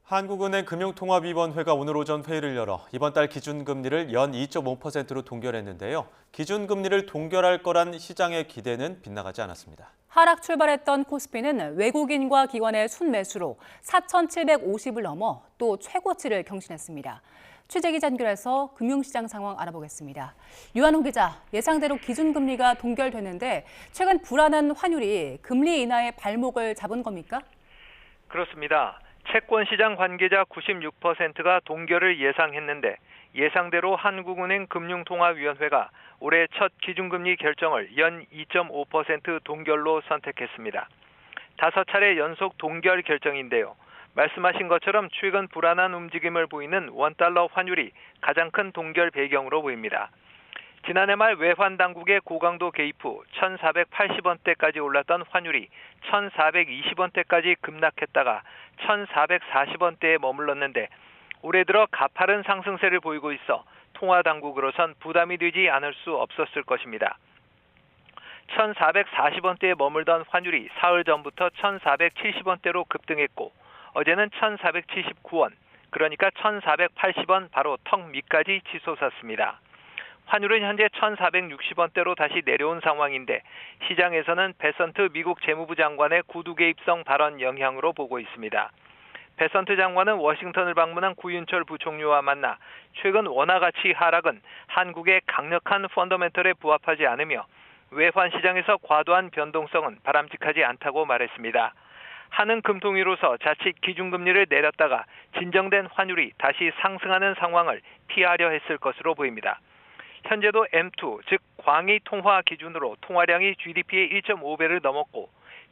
한국은행 금융통화위원회가 오늘 오전 회의를 열어 이번 달 기준금리를 연 2.5%로 동결했는데요. 기준금리를 동결할 거란 시장의 기대는 빗나가지 않았습니다. 하락 출발했던 코스피는 외국인과 기관의 순매수로 4,750을 넘어 또 최고치를 경신했습니다. 취재기자 연결해서 금융시장 상황 알아보겠습니다. 유한홍 기자, 예상대로 기준금리가 동결됐는데 최근 불안한 환율이 금리 인하의 발목을 잡은 겁니까? 그렇습니다. 채권시장 관계자 96%가 동결을 예상했는데 예상대로 한국은행 금융통화위원회가 올해 첫 기준금리 결정을 연 2.5% 동결로 선택했습니다. 5차례 연속 동결 결정인데요. 말씀하신 것처럼 최근 불안한 움직임을 보이는 원달러 환율이 가장 큰 동결 배경으로 보입니다. 지난해 말 외환 당국의 고강도 개입 후 1,480원대까지 올랐던 환율이 1,420원대까지 급락했다가 1,440원대에 머물렀는데 올해 들어 가파른 상승세를 보이고 있어 통화 당국으로선 부담이 되지 않을 수 없었을 것입니다. 1,440원대에 머물던 환율이 사흘 전부터 1,470원대로 급등했고 어제는 1,479원, 그러니까 1,480원 바로 턱 밑까지 치솟았습니다. 환율은 현재 1,460원대로 다시 내려온 상황인데 시장에서는 베선트 미국 재무부 장관의 구두 개입성 발언 영향으로 보고 있습니다. 베선트 장관은 워싱턴을 방문한 구윤철 부총리와 만나 최근 원화 가치 하락은 한국의 강력한 펀더멘털에 부합하지 않으며 외환 시장에서 과도한 변동성은 바람직하지 않다고 말했습니다. 한은 금통위로서 자칫 기준금리를 내렸다가 진정된 환율이 다시 상승하는 상황을 피하려 했을 것으로 보입니다. 현재도 M2, 즉 광의 통화 기준으로 통화량이 GDP의 1.5배를 넘었고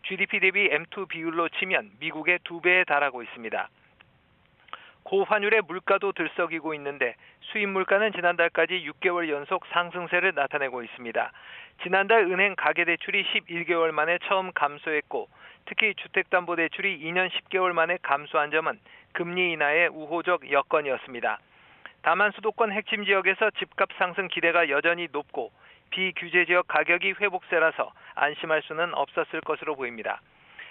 GDP 대비 M2 비율로 치면 미국의 2배에 달하고 있습니다. 고환율의 물가도 들썩이고 있는데 수입 물가는 지난달까지 6개월 연속 상승세를 나타내고 있습니다. 지난달 은행 가계대출이 11개월 만에 처음 감소했고 특히 주택담보대출이 2년 10개월 만에 감소한 점은 금리 인하의 우호적 여건이었습니다. 다만 수도권 핵심 지역에서 집값 상승 기대가 여전히 높고 비규제 지역 가격이 회복세라서 안심할 수는 없었을 것으로 보입니다.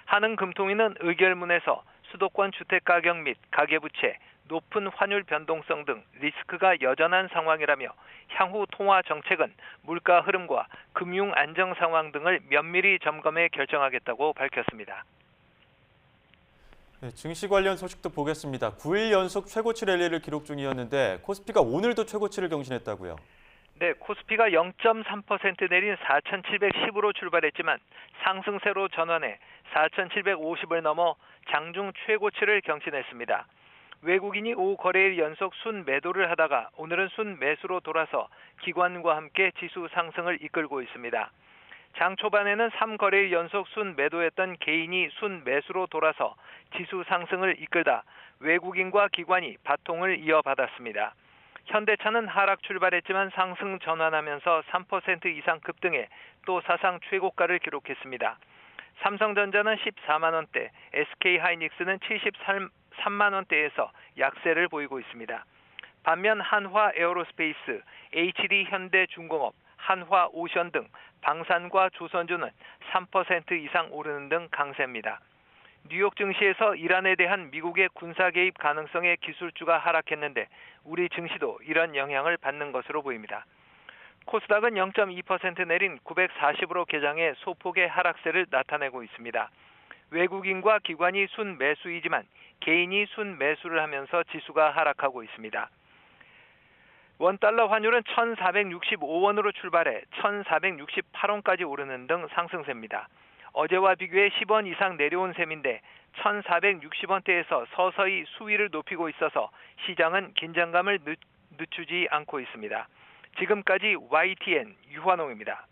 한은 금통위는 의결문에서 수도권 주택가격 및 가계부채, 높은 환율 변동성 등 리스크가 여전한 상황이라며 향후 통화 정책은 물가 흐름과 금융 안정 상황 등을 면밀히 점검해 결정하겠다고 밝혔습니다. 네, 증시 관련 소식도 보겠습니다. 9일 연속 최고치 랠리를 기록 중이었는데 코스피가 오늘도 최고치를 경신했다고요? 네, 코스피가 0.3% 내린 4,710으로 출발했지만 상승세로 전환해 4,750을 넘어 장중 최고치를 경신했습니다. 외국인이 5거래일 연속 순매도를 하다가 오늘은 순매수로 돌아서 기관과 함께 지수 상승을 이끌고 있습니다. 장 초반에는 3거래일 연속 순매도했던 개인이 순매수로 돌아서 지수 상승을 이끌다 외국인과 기관이 바통을 이어받았습니다. 현대차는 하락 출발했지만 상승 전환하면서 3% 이상 급등해 또 사상 최고가를 기록했습니다. 삼성전자는 14만 원대, SK하이닉스는 73만 원대에서 약세를 보이고 있습니다. 반면 한화 에어로스페이스, HD현대중공업, 한화오션 등 방산과 조선주는 3% 이상 오르는 등 강세입니다. 뉴욕 증시에서 이란에 대한 미국의 군사 개입 가능성의 기술주가 하락했는데 우리 증시도 이런 영향을 받는 것으로 보입니다. 코스닥은 0.2% 내린 940으로 개장해 소폭의 하락세를 나타내고 있습니다. 외국인과 기관이 순매수이지만 개인이 순매수를 하면서 지수가 하락하고 있습니다. 원달러 환율은 1,465원으로 출발해 1,468원까지 오르는 등 상승세입니다. 어제와 비교해 10원 이상 내려온 셈인데 1,460원대에서 서서히 수위를 높이고 있어서 시장은 긴장감을 늦추지 않고 있습니다. 지금까지 YTN 유환홍입니다.